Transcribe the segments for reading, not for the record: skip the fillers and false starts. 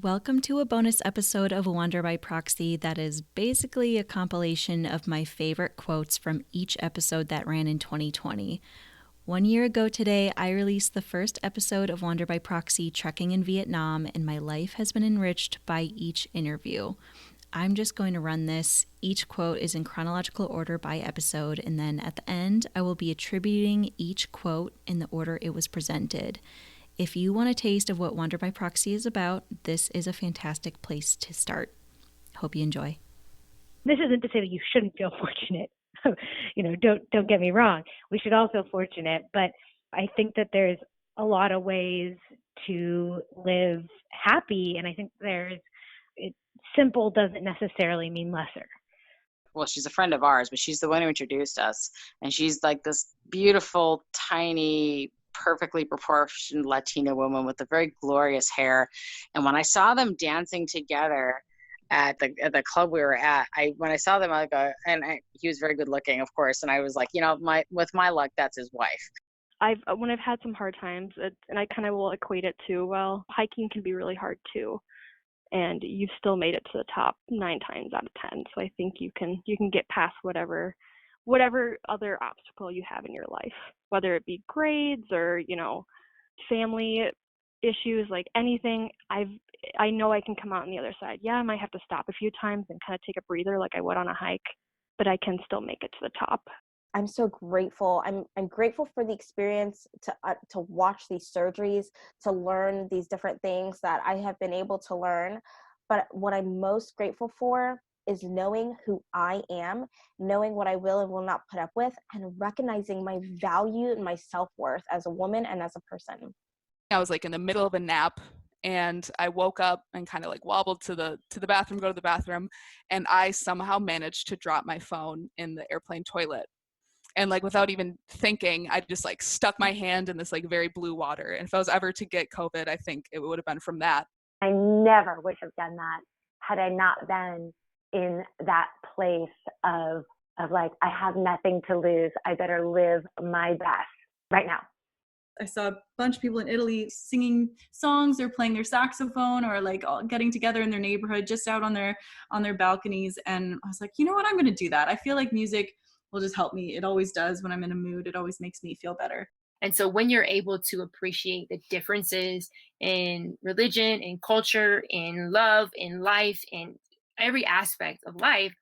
Welcome to a bonus episode of Wander by Proxy that is basically a compilation of my favorite quotes from each episode that ran in 2020. 1 year ago today, I released the first episode of Wander by Proxy, Trekking in Vietnam, and my life has been enriched by each interview. I'm just going to run this. Each quote is in chronological order by episode, and then at the end, I will be attributing each quote in the order it was presented. If you want a taste of what Wander by Proxy is about, this is a fantastic place to start. Hope you enjoy. This isn't to say that you shouldn't feel fortunate. Don't get me wrong. We should all feel fortunate, but I think that there's a lot of ways to live happy, and I think simple doesn't necessarily mean lesser. Well, she's a friend of ours, but she's the one who introduced us, and she's like this beautiful, tiny, perfectly proportioned Latina woman with a very glorious hair. And when I saw them dancing together at the club we were at, when I saw them, he was very good looking, of course, and I was like, with my luck, that's his wife. When I've had some hard times, and I kind of will equate it to, well, hiking can be really hard too, and you've still made it to the top 9 times out of 10. So I think you can get past whatever other obstacle you have in your life, whether it be grades or, family issues, like anything. I know I can come out on the other side. Yeah, I might have to stop a few times and kind of take a breather like I would on a hike, but I can still make it to the top. I'm so grateful. I'm grateful for the experience to watch these surgeries, to learn these different things that I have been able to learn. But what I'm most grateful for is knowing who I am, knowing what I will and will not put up with, and recognizing my value and my self-worth as a woman and as a person. I was like in the middle of a nap, and I woke up and kind of like wobbled to the bathroom, go to the bathroom, and I somehow managed to drop my phone in the airplane toilet. And like without even thinking, I just like stuck my hand in this like very blue water. And if I was ever to get COVID, I think it would have been from that. I never would have done that had I not been in that place of like, I have nothing to lose. I better live my best right now. I saw a bunch of people in Italy singing songs or playing their saxophone or like all getting together in their neighborhood, just out on their balconies. And I was like, you know what, I'm going to do that. I feel like music will just help me. It always does when I'm in a mood. It always makes me feel better. And so when you're able to appreciate the differences in religion, in culture, in love, in life, in every aspect of life,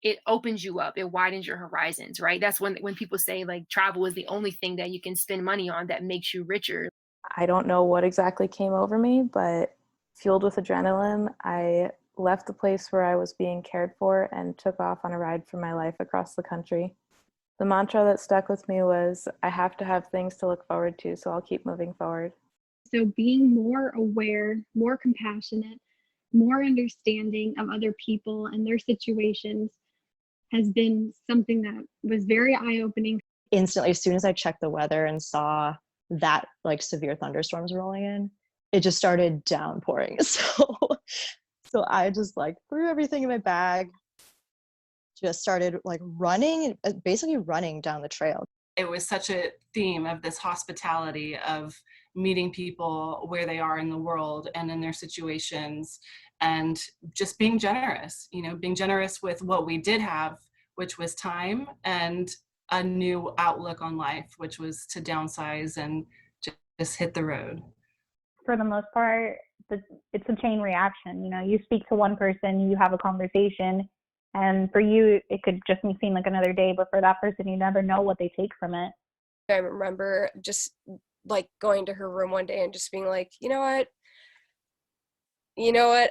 it opens you up. It widens your horizons, right? That's when people say like travel is the only thing that you can spend money on that makes you richer. I don't know what exactly came over me, but fueled with adrenaline, I left the place where I was being cared for and took off on a ride for my life across the country. The mantra that stuck with me was, I have to have things to look forward to, so I'll keep moving forward. So being more aware, more compassionate, more understanding of other people and their situations has been something that was very eye-opening. Instantly, as soon as I checked the weather and saw that like severe thunderstorms rolling in, it just started downpouring. So I just like threw everything in my bag, just started like basically running down the trail. It was such a theme of this hospitality of meeting people where they are in the world and in their situations, and just being generous, being generous with what we did have, which was time, and a new outlook on life, which was to downsize and just hit the road. For the most part, it's a chain reaction. You speak to one person, you have a conversation, and for you, it could just seem like another day, but for that person, you never know what they take from it. I remember just like going to her room one day and just being like, you know what,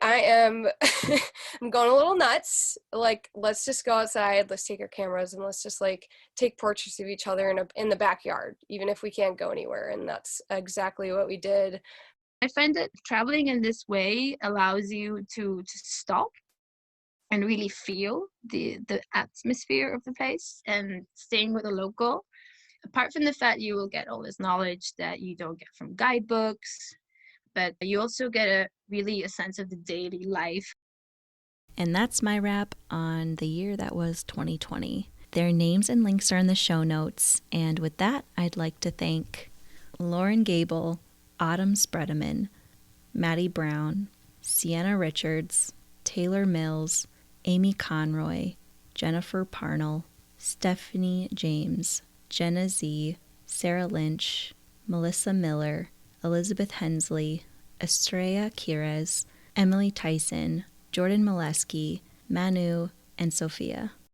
I'm going a little nuts. Like, let's just go outside, let's take our cameras, and let's just like take portraits of each other in the backyard, even if we can't go anywhere. And that's exactly what we did. I find that traveling in this way allows you to stop and really feel the atmosphere of the place, and staying with a local. Apart from the fact you will get all this knowledge that you don't get from guidebooks, but you also get a sense of the daily life. And that's my wrap on the year that was 2020. Their names and links are in the show notes. And with that, I'd like to thank Lauren Gabel, Autumn Spredeman, Maddie Brown, Sienna Richards, Taylor Mills, Amy Conroy, Jennifer Parnall, Stephanie James, Jenna Z, Sarah Lynch, Melissa Miller, Elizabeth Hensley, Estrella Quiroz, Emily Theisen, Jordan Mileski, Manu, and Sofia.